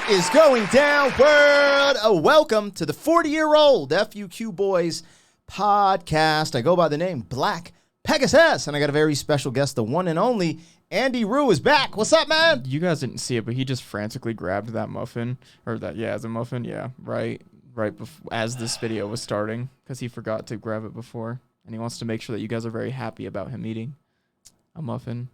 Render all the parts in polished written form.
is going down, world? Welcome to the 40-year-old FUQ Boys podcast. I go by the name Black Pegasus, and I got a very special guest, the one and only Andy Rue is back. What's up, man? You guys didn't see it, but he just frantically grabbed that muffin, right as this video was starting, because he forgot to grab it before, and he wants to make sure that you guys are very happy about him eating a muffin.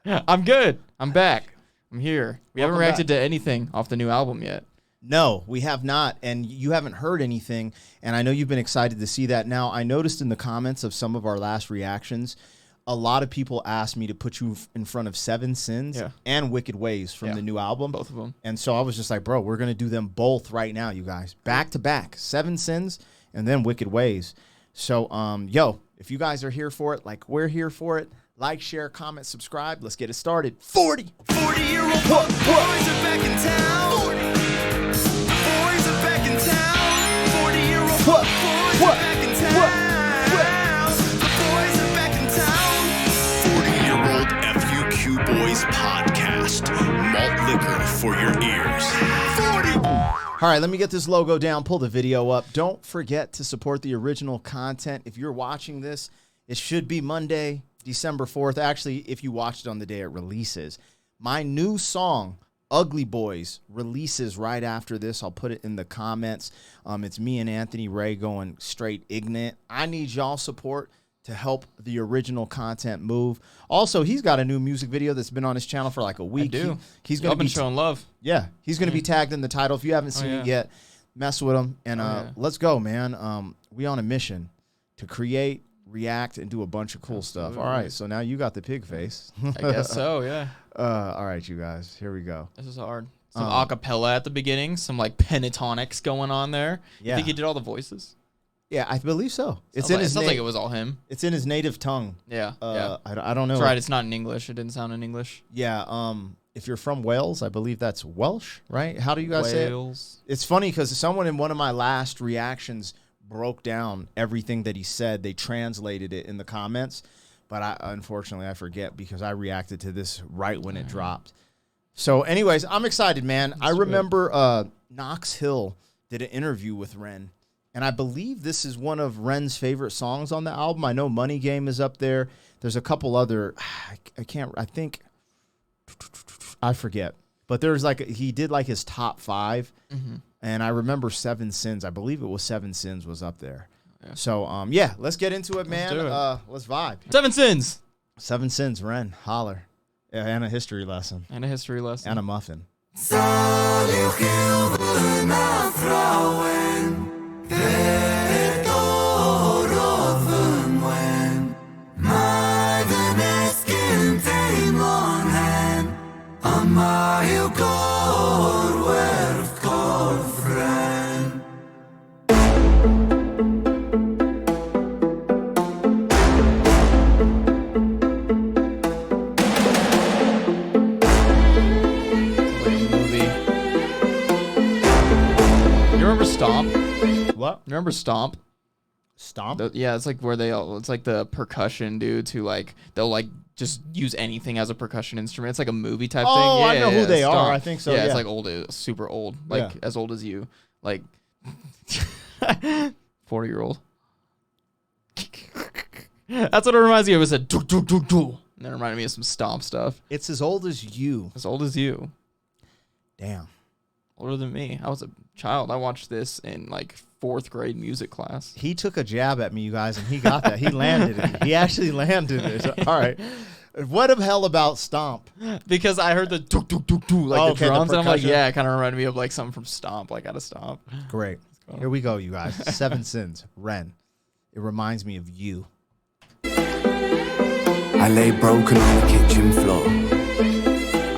I'm good. I'm back. I'm here. We haven't reacted to anything off the new album yet. No, we have not, and you haven't heard anything, and I know you've been excited to see that. Now, I noticed in the comments of some of our last reactions, a lot of people asked me to put you in front of Seven Sins and Wicked Ways from the new album. Both of them. And so I was just like, bro, we're going to do them both right now, you guys. Back to back. Seven Sins and then Wicked Ways. So, if you guys are here for it, like we're here for it, like, share, comment, subscribe. Let's get it started. 40-year-old boys are back in town. 40. Boys are back in town. 40-year-old boys are back in town. The boys are back in town. 40-year-old FUQ Boys podcast. Malt liquor for your ears. 40. All right, let me get this logo down. Pull the video up. Don't forget to support the original content. If you're watching this, it should be Monday, December 4th. Actually, if you watched it on the day it releases. My new song, Ugly Boys, releases right after this. I'll put it in the comments. It's me and Anthony Ray going straight ignorant. I need y'all support to help the original content move. Also, he's got a new music video that's been on his channel for like a week. I do. He's going to be showing love. Yeah, he's going to be tagged in the title. If you haven't seen it yet, mess with him. And let's go, man. We on a mission to create, react, and do a bunch of cool stuff. All right, so now you got the pig face. I guess so, yeah. All right, you guys, here we go. This is hard. Some acapella at the beginning, some like pentatonics going on there. Yeah. You think he did all the voices? Yeah, I believe so. Sounds like it was all him. It's in his native tongue. Yeah. I don't know. That's right. It's not in English. It didn't sound in English. Yeah. If you're from Wales, I believe that's Welsh, right? How do you guys say it? It's funny because someone in one of my last reactions broke down everything that he said. They translated it in the comments, but unfortunately I forget because I reacted to this right when it dropped. So anyways, I'm excited, man. I remember Knox Hill did an interview with REN, and I believe this is one of REN's favorite songs on the album. I know Money Game is up there. There's a couple other, I forget, but there's like, he did like his top 5. And I remember Seven Sins. I believe it was Seven Sins was up there. Yeah. So, let's get into it, man. Let's vibe. Seven Sins. Seven Sins, Ren, holler. Yeah, and a history lesson. And a history lesson. And a muffin. Stomp. What? Remember Stomp? Stomp? It's like where it's like the percussion dudes who like, they'll like just use anything as a percusing instrument. It's like a movie type thing. Oh, I know who they are. I think so. Yeah, it's like old, super old, like as old as you, like 40-year-old. That's what it reminds me of. It said do do do do, and that reminded me of some Stomp stuff. It's as old as you. As old as you. Damn. Older than me. I was a child. I watched this in like 4th grade music class. He took a jab at me, you guys, and he got that. He landed it. He actually landed it. All right. What the hell about Stomp? Because I heard the do do do do like the drums, and I'm like, yeah, it kind of reminded me of like something from Stomp, like out of Stomp. Great. Here we go, you guys. Seven Sins, REN. It reminds me of you. I lay broken on the kitchen floor.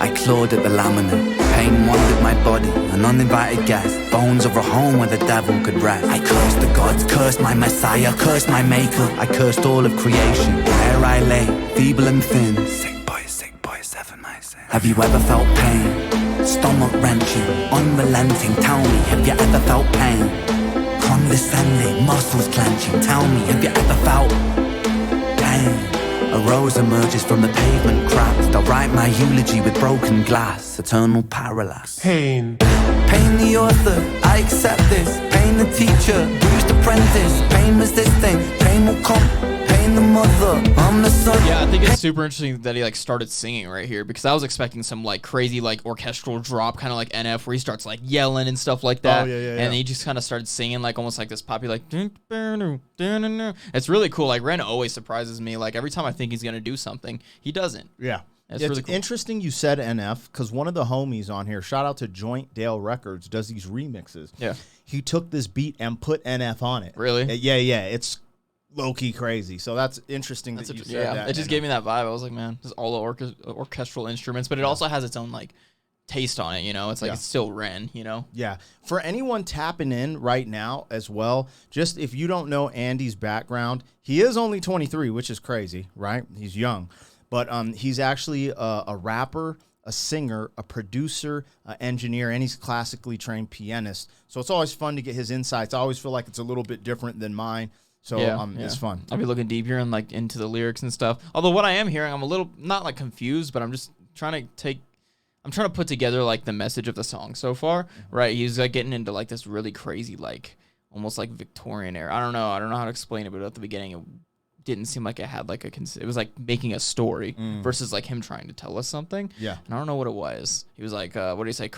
I clawed at the laminate. Pain wandered my body, an uninvited guest. Bones of a home where the devil could rest. I cursed the gods, cursed my messiah, cursed my maker. I cursed all of creation. There I lay, feeble and thin. Sick boy, seven my sin. Have you ever felt pain? Stomach wrenching, unrelenting. Tell me, have you ever felt pain? Condescending, muscles clenching. Tell me, have you ever felt pain? A rose emerges from the pavement cracks. They'll write my eulogy with broken glass. Eternal parallax. Pain. Pain the author, I accept this. Pain the teacher, bruised apprentice. Pain was this thing, pain will come. Pain the mother, I'm the son. Yeah, I think it's super interesting that he like started singing right here, because I was expecting some like crazy like orchestral drop, kind of like NF, where he starts like yelling and stuff like that. Oh, yeah. And he just kind of started singing like almost like this poppy like. It's really cool. Like Ren always surprises me. Like every time I think he's gonna do something, he doesn't. Yeah. It's It's really cool. interesting you said NF, because one of the homies on here, shout out to Joint Dale Records, does these remixes. Yeah. He took this beat and put NF on it. Really? Yeah. It's low-key crazy. So that's interesting that you said that. It just gave me that vibe. I was like, man, this is all the orchestral instruments, but it also has its own like taste on it, you know? It's like it's still Ren, you know? Yeah. For anyone tapping in right now as well, just if you don't know Andy's background, he is only 23, which is crazy, right? He's young. But he's actually a rapper, a singer, a producer, an engineer, and he's a classically trained pianist. So it's always fun to get his insights. I always feel like it's a little bit different than mine. So it's fun. I'll be looking deep here and like into the lyrics and stuff. Although what I am hearing, I'm a little not like confused, but I'm just trying to put together like the message of the song so far. Right? He's like getting into like this really crazy, like almost like Victorian era. I don't know how to explain it, but at the beginning it didn't seem like it had like it was like making a story versus like him trying to tell us something. Yeah. And I don't know what it was. He was like, what did he say?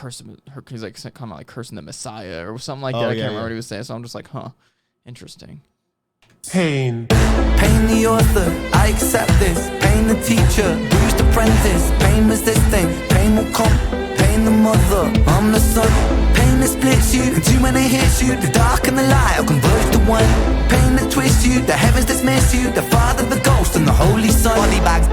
He's like kind of like cursing the Messiah or something like that. I can't remember what he was saying. So I'm just like, interesting. Pain. Pain the author, I accept this. Pain the teacher, bruised apprentice. Pain was this thing, pain will come. Pain the mother, I'm the son. Pain that splits you, and too many hits you. The dark and the light will converge to one. Pain that twists you, the heavens dismiss you. The Father, the Ghost, and the Holy Son.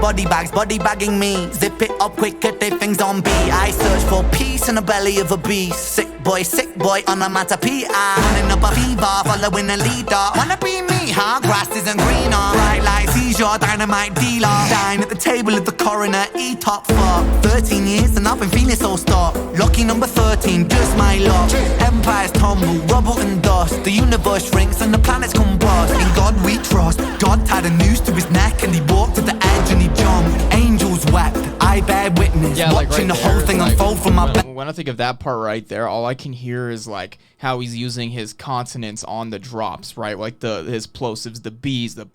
Body bagging me. Zip it up quick, get their things on beat. I search for peace in the belly of a beast. Sick boy, onomatopoeia. Running up a fever, following a leader. Wanna be me, huh? Grass isn't greener. Bright lights, he's your dynamite dealer. Dine at the table of the coroner, E-top for 13 years and I've been feeling so stuck. Lucky number 13, just my luck. Empires tumble, rubble and dust. The universe shrinks and the planets combust. In God we trust. God tied a noose to his neck and he walked to the edge and he jumped. Angels wept, I bear witness. Yeah, like watching right the whole thing unfold from my back. When I think of that part right there, all I can hear is like how he's using his consonants on the drops, right? Like his plosives, the B's, the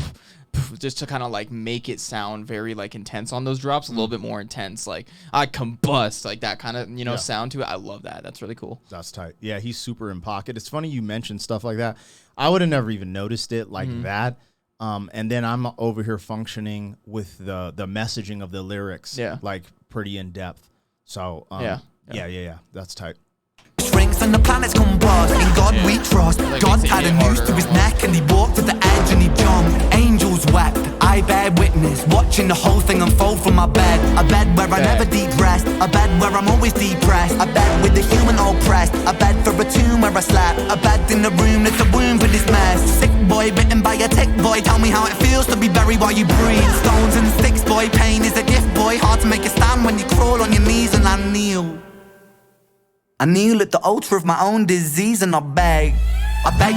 just to kind of like make it sound very like intense on those drops, a little bit more intense, like I combust, like that kind of sound to it. I love that. That's really cool. That's tight. Yeah, he's super in pocket. It's funny you mentioned stuff like that. I would have never even noticed it like that. And then I'm over here functioning with the messaging of the lyrics, like pretty in depth. So yeah, that's tight. Shrinks and the planets combust. In God we trust. Like God tied a noose to his neck and he walked to the edge and he jumped. Angels wept, I bear witness. Watching the whole thing unfold from my bed. A bed where I never deep rest. A bed where I'm always depressed. A bed with the human oppressed. A bed for a tomb where I slept. A bed in the room that's a womb for this mess. Sick boy bitten by a tick boy. Tell me how it feels to be buried while you breathe. Stones and sticks boy, pain is a gift boy. Hard to make a stand when you crawl on your knees and I kneel. I kneel at the altar of my own disease and I beg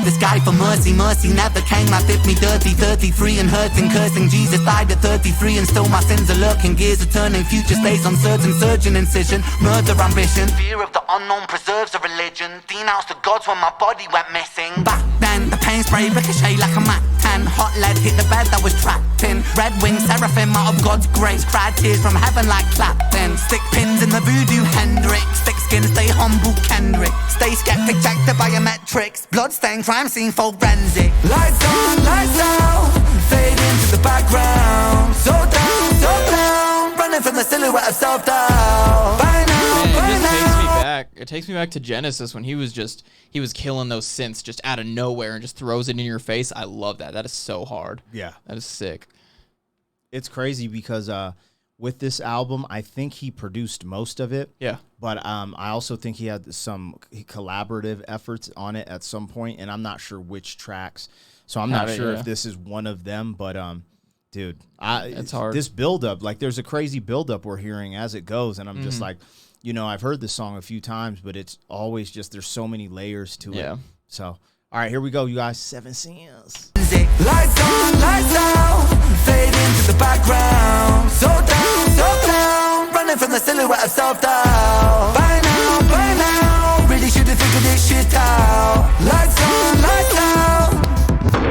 the sky for mercy, mercy never came. I dipped me dirty, 33 and hurting, cursing. Jesus died at 33 and still my sins are lurking. Gears are turning, future stays uncertain. Surgeon incision, murder ambition. Fear of the unknown preserves a religion. Denounced the gods when my body went missing. Back then, the pain spray ricochet like a Mac 10. Hot lead hit the bed that was trapped in. Red wings, seraphim out of God's grace. Cried tears from heaven like Clapton. Stick pins in the voodoo Hendrix. Thick skin, stay humble Kendrick. Stay skeptic, check the biometrics. Bloodstained crime scene forensic. Lights on, lights out. Fade into the background. So down, running from the silhouette of self-doubt. By now, It takes me back to Genesis when he was killing those synths just out of nowhere and just throws it in your face. I love that. That is so hard. Yeah. That is sick. It's crazy because with this album, I think he produced most of it. Yeah. But I also think he had some collaborative efforts on it at some point, and I'm not sure which tracks. So I'm not sure if this is one of them, but dude, it's hard. This buildup, like there's a crazy buildup we're hearing as it goes, and I'm just like, I've heard this song a few times, but it's always just there's so many layers to it. So, all right, here we go, you guys. 7 Cents. Lights on, lights out. Fade into the background. that self-doubt. By now, really should've figured this shit out. Lights on, lights out.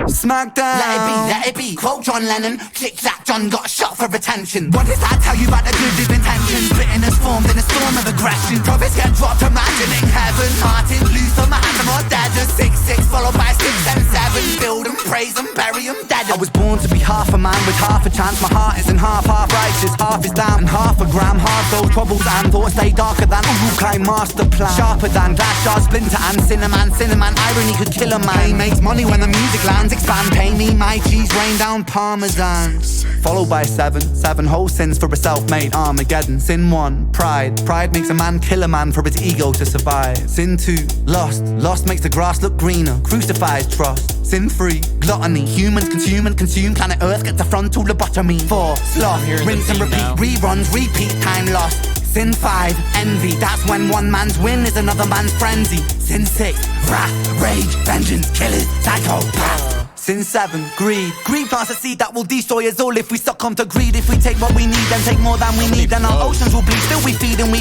Smackdown. Let it be, quote John Lennon. Click-clack, John got shot for attention. What does that tell you about the good of intentions? Bitterness formed in a storm of aggression. Prophets get dropped, imagining heaven. Martin Luther, Mahatma, or dead. 6-6 followed by 6 and 7. Build 'em, praise 'em, bury 'em, dead. I was born to be half a man with half a chance. My heart isn't half righteous, half is damn. And half a gram, half those troubles and thoughts stay darker than Urukai master plan. Sharper than glass shards, splinter and cinnamon. Irony could kill a man. Pain makes money when the music lands. Expand, pay me my cheese, rain down parmesan. Followed by 7 whole sins for a self-made Armageddon. Sin 1, pride makes a man kill a man for his ego to survive. Sin 2, lust makes the grass look greener, crucifies trust. Sin 3, gluttony, humans consume and consume, planet earth gets a frontal lobotomy. 4, sloth, rinse and repeat, reruns, repeat, time lost. Sin 5, envy, that's when one man's win is another man's frenzy. Sin 6, wrath, rage, vengeance, killers, psychopath. Sin 7, greed plants a seed that will destroy us all if we succumb to greed. If we take what we need and take more than we need, then our oceans will bleed. Still we feed and we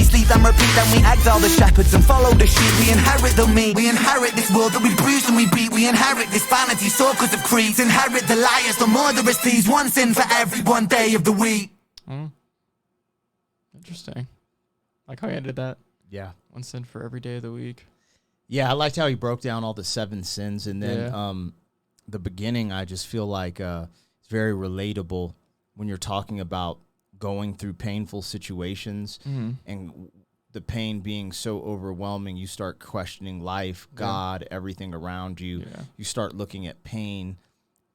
sleep and repeat. Then we exile the shepherds and follow the sheep. We inherit the meat, we inherit this world that we bruise and we beat. We inherit this vanity, so cause of creeds. Inherit the liars, the murderous thieves. One sin for every one day of the week. Interesting. Like how you ended that. Yeah. 1 sin for every day of the week. Yeah, I liked how he broke down all the 7 sins, and then the beginning, I just feel like it's very relatable when you're talking about going through painful situations and the pain being so overwhelming. You start questioning life, God, everything around you. Yeah. You start looking at pain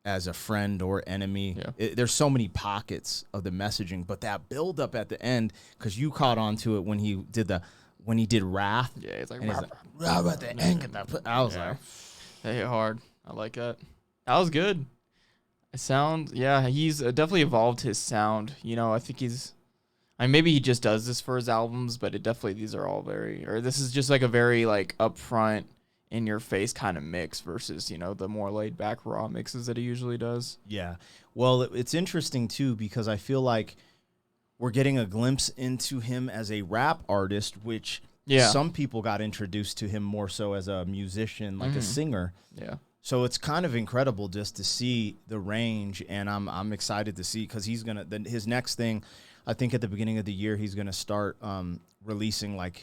as a friend or enemy. Yeah. There's so many pockets of the messaging, but that build up at the end, because you caught on to it when he did wrath. Yeah, it's like, at the end. I was like, they hit hard. I like that. That was good. He's definitely evolved his sound. You know, I think maybe he just does this for his albums, but these are all this is just like a very like upfront, in your face kind of mix versus, you know, the more laid back raw mixes that he usually does. Yeah. Well, it's interesting too, because I feel like we're getting a glimpse into him as a rap artist, which some people got introduced to him more so as a musician, like a singer. Yeah. So it's kind of incredible just to see the range, and I'm excited to see, because his next thing, I think at the beginning of the year, he's gonna start releasing like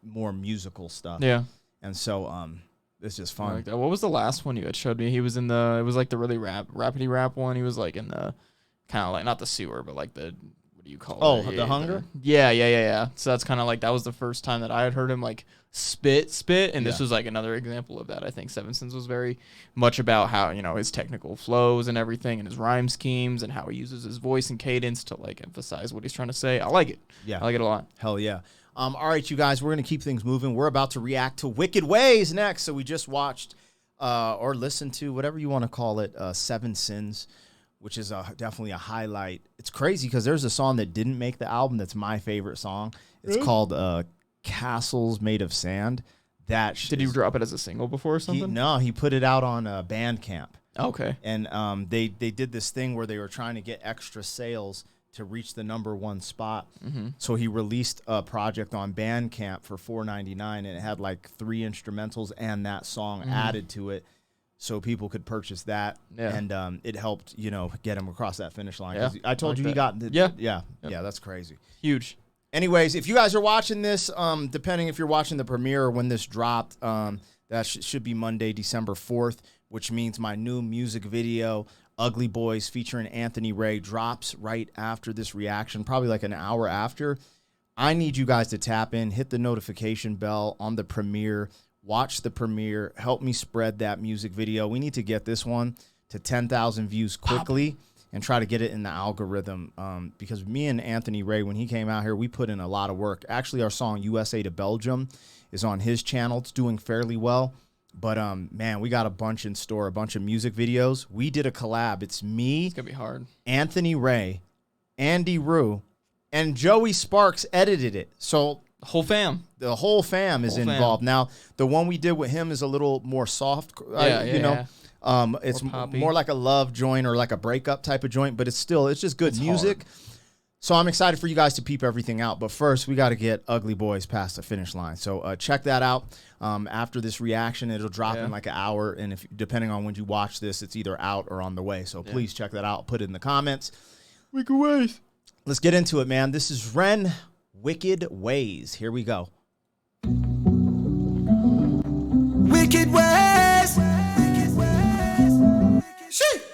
more musical stuff. Yeah, and so it's just fun. Like that. What was the last one you had showed me? He was in it was like the really rapidy rap one. He was like in the kind of like not the sewer, but like the what do you call it? Oh, the hunger. Yeah. So that's kind of like that was the first time that I had heard him like spit, and this was like another example of that. I think 7 Sins was very much about how, you know, his technical flows and everything, and his rhyme schemes, and how he uses his voice and cadence to like emphasize what he's trying to say. I like it. Yeah, I like it a lot. Hell yeah. All right, you guys, we're gonna keep things moving. We're about to react to Wicked Ways next. So we just watched or listened to, whatever you want to call it, 7 Sins, which is definitely a highlight. It's crazy because there's a song that didn't make the album that's my favorite song. It's called Castles Made of Sand. Did he drop it as a single before or something? He put it out on Bandcamp. Okay. And they did this thing where they were trying to get extra sales to reach the #1 spot. So he released a project on Bandcamp for $4.99, and it had like 3 instrumentals and that song added to it, so people could purchase that. And it helped, you know, get him across that finish line. Yeah, I told you he got the, yeah, that's crazy. Huge. Anyways, if you guys are watching this, depending if you're watching the premiere or when this dropped, that should be Monday, December 4th, which means my new music video, Ugly Boys, featuring Anthony Ray, drops right after this reaction, probably like an hour after. I need you guys to tap in, hit the notification bell on the premiere, watch the premiere, help me spread that music video. We need to get this one to 10,000 views quickly and try to get it in the algorithm, because me and Anthony Ray, when he came out here, we put in a lot of work. Actually, our song USA to Belgium is on his channel. It's doing fairly well. But, man, we got a bunch in store, a bunch of music videos. We did a collab. It's me. It's going to be hard. Anthony Ray, Andy Rue, and Joey Sparks edited it. So the whole fam is involved. Now, the one we did with him is a little more soft, you know. It's more like a love joint or like a breakup type of joint, but it's just good music. Hard. So I'm excited for you guys to peep everything out. But first, we got to get Ugly Boys past the finish line. So check that out. After this reaction, it'll drop in like an hour. And if depending on when you watch this, it's either out or on the way. So please check that out. Put it in the comments. Wicked Ways. Let's get into it, man. This is REN, Wicked Ways. Here we go. Wicked ways.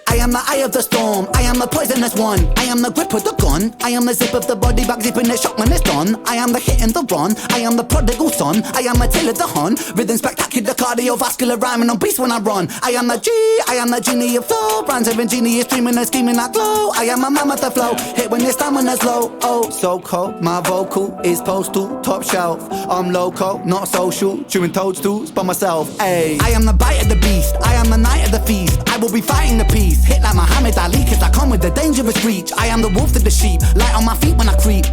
I am the eye of the storm, I am the poisonous one, I am the grip of the gun, I am the zip of the body bag zipping the shock when it's done, I am the hit and the run, I am the prodigal son, I am a tail of the hun, rhythm spectacular cardiovascular rhyming on beats when I run, I am the G, I am the genie of flow, Brand 7 genius dreaming and scheming that glow, I am a man with the flow, hit when your stamina's low, oh so cold, my vocal is postal, top shelf, I'm loco, not social, chewing toadstools by myself, ayy. I am the bite of the beast, I am the night of the feast, I will be fighting the peace, hit like Muhammad Ali, cause I come with a dangerous reach. I am the wolf to the sheep, light on my feet when I creep.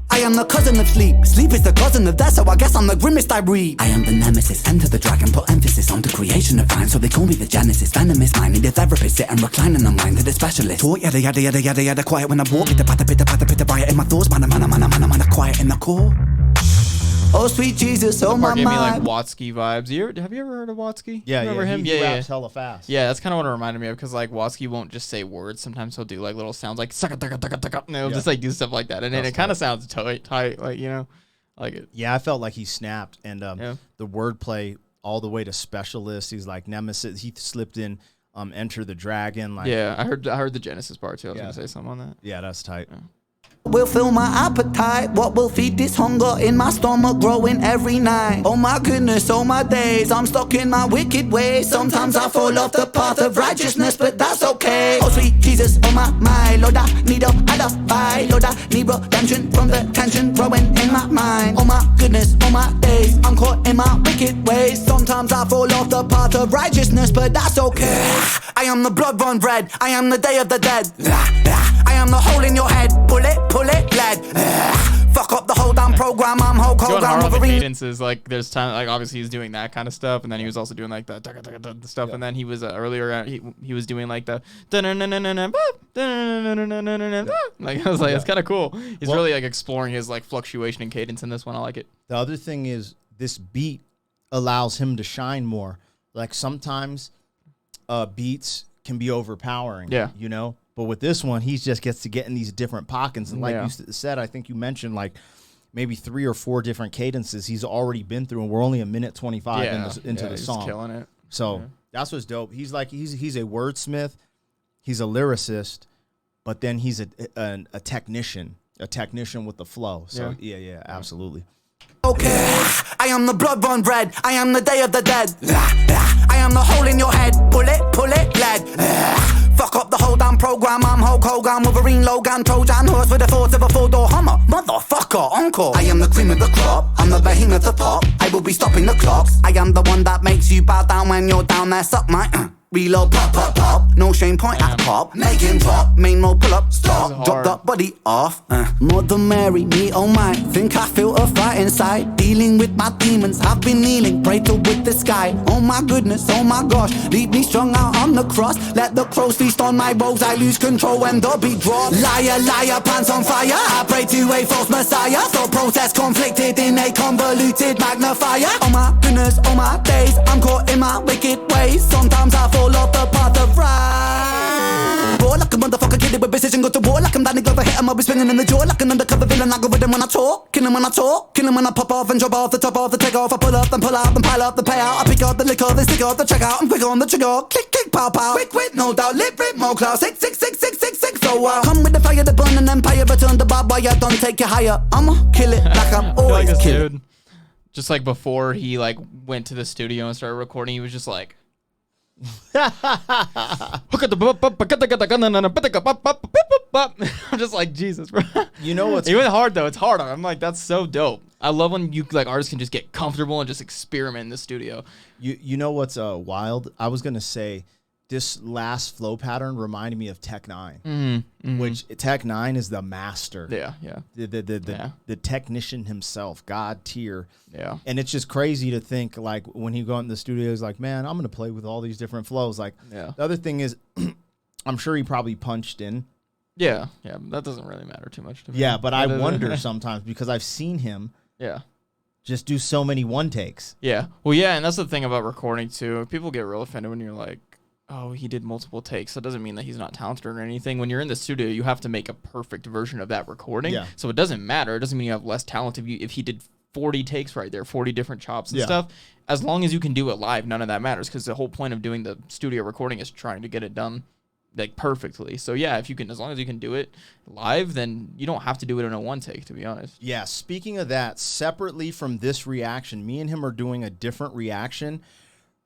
I am the cousin of sleep, sleep is the cousin of death, so I guess I'm the grimmest I breathe. I am the nemesis, enter the dragon, put emphasis on the creation of rhyme, so they call me the Genesis. Venomous mind, need a therapist, sit and recline in the mind of the specialist. Talk yada yada yada yada yada, quiet when I walk, pitta patta pitta patta pitta, riot in my thoughts, man, quiet in the core. Oh sweet Jesus, oh my gave me mind. like Watsky vibes. Have you ever heard of Watsky? Yeah, Remember him? He Yeah, raps hella fast. Yeah, that's kind of what it reminded me of, because like Watsky won't just say words. Sometimes he'll do like little sounds like sucka tucka tucka tucka, and he'll just like do stuff like that, and then it kind of sounds tight, like like it. Yeah, I felt like he snapped, and the wordplay all the way to specialist. He's like nemesis. He slipped in Enter the Dragon. Like I heard the Genesis part too. I was gonna say something on that. Yeah, that's tight. Yeah. Will fill my appetite. What will feed this hunger in my stomach growing every night? Oh my goodness, oh my days, I'm stuck in my wicked ways. Sometimes I fall off the path of righteousness, but that's okay. Oh sweet Jesus, oh my Lord, I need a alibi. Lord, I need redemption from the tension growing in my mind. Oh my goodness, oh my days, I'm caught in my wicked ways. Sometimes I fall off the path of righteousness, but that's okay. I am the blood run red, I am the day of the dead. I am the hole in your head, pull it, lead. Fuck up the whole damn program, I'm Hulk Going hard Hogan. on the cadences, like there's time, like obviously he's doing that kind of stuff, and then he was also doing like the stuff, and then he was earlier he was doing like the like I was like it's kind of cool. He's really like exploring his like fluctuation and cadence in this one. I like it. The other thing is this beat allows him to shine more. Like sometimes beats can be overpowering. Yeah, you know. But with this one, he just gets to get in these different pockets. And like you said, I think you mentioned like maybe 3 or 4 different cadences he's already been through, and we're only a minute 25 into the song. He's killing it. So that's what's dope. He's like he's a wordsmith, he's a lyricist, but then he's a technician with the flow. So yeah, absolutely. Okay, I am the blood run red, I am the day of the dead. I am the hole in your head, pull it, lead. Fuck up the whole damn program, I'm Hulk Hogan, Wolverine, Logan, Trojan horse with the force of a 4-door Hummer. Motherfucker, encore. I am the cream of the crop, I'm the behemoth of pop. I will be stopping the clocks. I am the one that makes you bow down when you're down there. Suck my reload, pop. No shame, point at pop. Make him drop, main mode, pull up, stop. Drop that body off. Mother Mary, me oh my. Think I feel a fight inside. Dealing with my demons, I've been kneeling. Pray to with the sky. Oh my goodness, oh my gosh. Leave me strung out on the cross. Let the crows feast on my woes. I lose control when the beat drops. Liar, pants on fire. I pray to a false messiah. Thought process conflicted in a convoluted magnifier. Oh my goodness, oh my days, I'm caught in my wicked ways. Sometimes I fall off the path of right. Roar like a motherfucker, kid with precision, go to war like I'm Danny Glover, hit him, I'll be swinging in the jaw like an undercover villain. I go with him when I talk, kill him when I talk, kill him when I pop off and drop off the top off the take off. I pull up, then pull out, then pile up, then pay out. I pick up the liquor, then stick out the check out. I'm quick on the trigger, click, pow, quick, no doubt, lip, rip, more cloud, 6. So come with the fire, the burn and empire, return the barbed wire, don't take you higher. I'ma kill it like I'm always like killing. Dude, just like before he like went to the studio and started recording, he was just like. I'm just like Jesus, bro. You know what's it went hard though. It's hard. I'm like, that's so dope. I love when you like artists can just get comfortable and just experiment in the studio. You know what's wild? I was gonna say this last flow pattern reminded me of Tech 9, which Tech 9 is the master. Yeah. The technician himself, God tier. Yeah. And it's just crazy to think like when he go in the studio, he's like, man, I'm gonna play with all these different flows. Like the other thing is, I'm sure he probably punched in Yeah, that doesn't really matter too much to me. Yeah, but I wonder sometimes because I've seen him just do so many one takes. Yeah. Well, yeah, and that's the thing about recording too. People get real offended when you're like, oh, he did multiple takes. That doesn't mean that he's not talented or anything. When you're in the studio, you have to make a perfect version of that recording. Yeah. So it doesn't matter. It doesn't mean you have less talent if he did 40 takes right there, 40 different chops and stuff. As long as you can do it live, none of that matters because the whole point of doing the studio recording is trying to get it done like perfectly. So yeah, if you can, as long as you can do it live, then you don't have to do it in a one take, to be honest. Yeah. Speaking of that, separately from this reaction, me and him are doing a different reaction.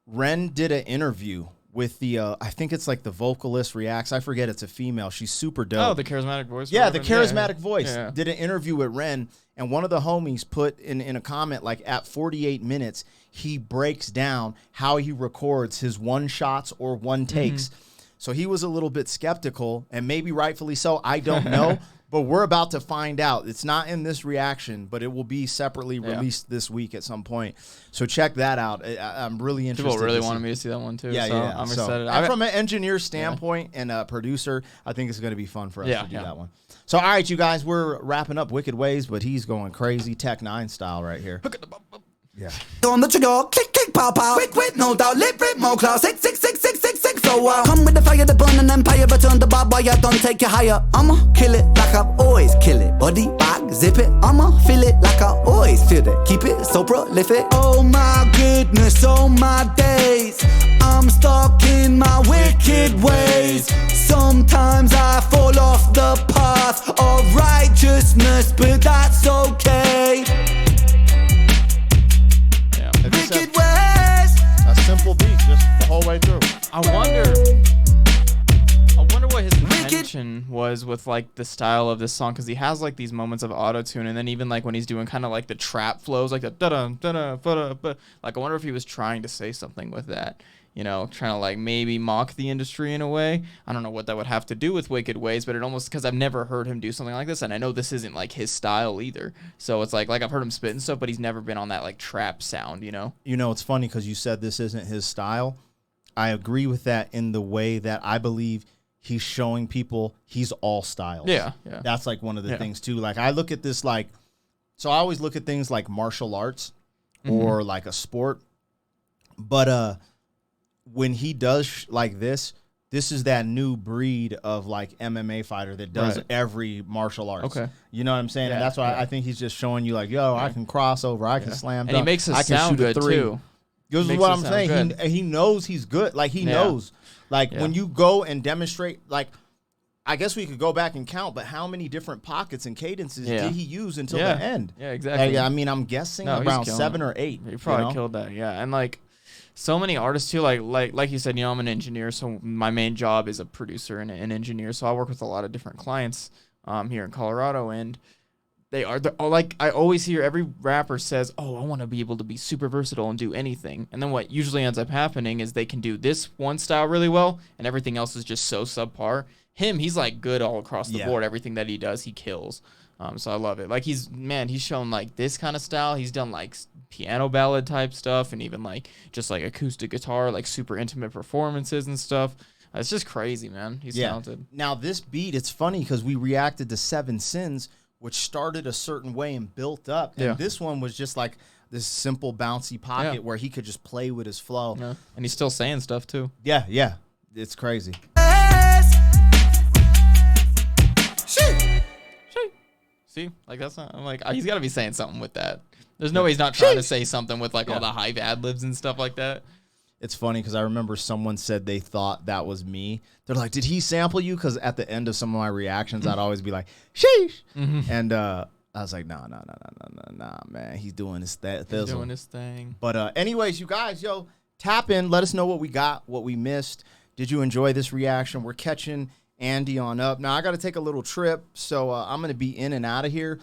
Ren did an interview with the, I think it's like the vocalist reacts. I forget, it's a female. She's super dope. Oh, the charismatic voice. Yeah, the charismatic voice. Yeah. Did an interview with Ren, and one of the homies put in a comment, like at 48 minutes, he breaks down how he records his one shots or one takes. So he was a little bit skeptical, and maybe rightfully so. I don't know, but we're about to find out. It's not in this reaction, but it will be separately released this week at some point. So check that out. I'm really interested. People really wanted me to see that one too. Yeah, so I'm excited. From an engineer standpoint and a producer, I think it's going to be fun for us to do that one. So, all right, you guys, we're wrapping up Wicked Ways, but he's going crazy Tech 9 style right here. Yeah. On the trigger, click, click, pow, pow. Quick, no doubt, lip, more class. 6, 6, 6, 6, 6, 6. So, come with the fire, the burn, and empire, but turn the bar boy, I don't take you higher. I'ma kill it like I always kill it. Body bag, zip it. I'ma feel it like I always feel it. Keep it so prolific. Oh my goodness, oh my days. I'm stuck in my wicked ways. Sometimes I fall off the path of righteousness, but that's okay. Wicked ways. A simple beat, just the whole way through. I wonder what his intention was with like the style of this song, because he has like these moments of auto-tune, and then even like when he's doing kind of like the trap flows, like the da-da, da-da, da-da, like I wonder if he was trying to say something with that. You know, trying to like maybe mock the industry in a way. I don't know what that would have to do with Wicked Ways, but it almost, because I've never heard him do something like this, and I know this isn't like his style either. So it's like I've heard him spit and stuff, but he's never been on that like trap sound, you know? You know, it's funny because you said this isn't his style. I agree with that in the way that I believe he's showing people he's all styles. Yeah. That's like one of the things too. Like I look at this like, so I always look at things like martial arts or like a sport, but when he does like this is that new breed of like MMA fighter that does every martial arts. Okay. You know what I'm saying? And that's why I think he's just showing you like, yo, I can cross over, I can slam dunk, and he makes us sound good too. This is what I'm saying. He knows he's good. Like he knows. Like when you go and demonstrate, like I guess we could go back and count, but how many different pockets and cadences did he use until the end? Yeah, exactly. I mean, I'm guessing around 7 or 8. He probably killed that. Yeah, and like so many artists too. Like you said, you know, I'm an engineer, so my main job is a producer and an engineer. So I work with a lot of different clients here in Colorado, and they're like, I always hear every rapper says, oh, I want to be able to be super versatile and do anything. And then what usually ends up happening is they can do this one style really well, and everything else is just so subpar. He's like good all across the board. Everything that he does, he kills. So I love it. Like he's shown like this kind of style. He's done like piano ballad type stuff, and even like just like acoustic guitar, like super intimate performances and stuff. It's just crazy, man. He's talented. Now this beat, it's funny because we reacted to 7 Sins, which started a certain way and built up. And this one was just like this simple bouncy pocket where he could just play with his flow. Yeah. And he's still saying stuff too. Yeah. It's crazy. See, like that's not, I'm like, he's got to be saying something with that. There's no way he's not trying to say something with like all the hype ad-libs and stuff like that. It's funny because I remember someone said they thought that was me. They're like, did he sample you? Because at the end of some of my reactions, I'd always be like, sheesh. And I was like, nah, man. He's doing his thing. He's doing his thing. But anyways, you guys, tap in. Let us know what we got, what we missed. Did you enjoy this reaction? We're catching Andy on up. Now, I got to take a little trip, so I'm going to be in and out of here.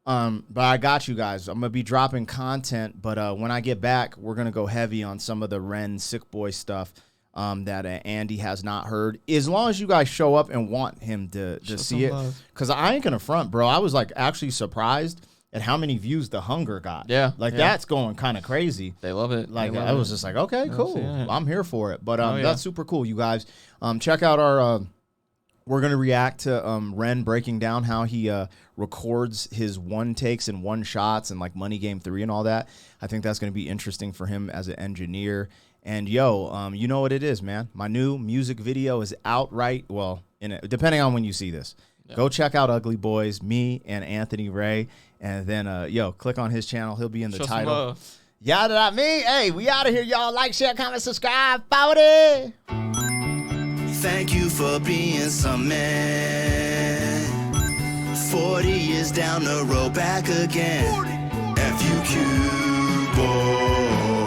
But I got you guys. I'm going to be dropping content, but when I get back, we're going to go heavy on some of the Ren Sick Boy stuff that Andy has not heard. As long as you guys show up and want him to see it. Because I ain't going to front, bro. I was like actually surprised at how many views The Hunger got. Yeah. That's going kind of crazy. They love it. Like I was just like, okay, cool. I'm here for it. But that's super cool, you guys. Check out our We're going to react to Ren breaking down how he records his one takes and one shots and like Money Game 3 and all that. I think that's going to be interesting for him as an engineer. And yo, you know what it is, man. My new music video is out depending on when you see this. Yeah. Go check out Ugly Boys, me and Anthony Ray. And then, click on his channel. He'll be in the title. Yada me. Hey, we out of here, y'all. Like, share, comment, subscribe. 40. Thank you for being some man. 40 years down the road, back again. FUQ boy.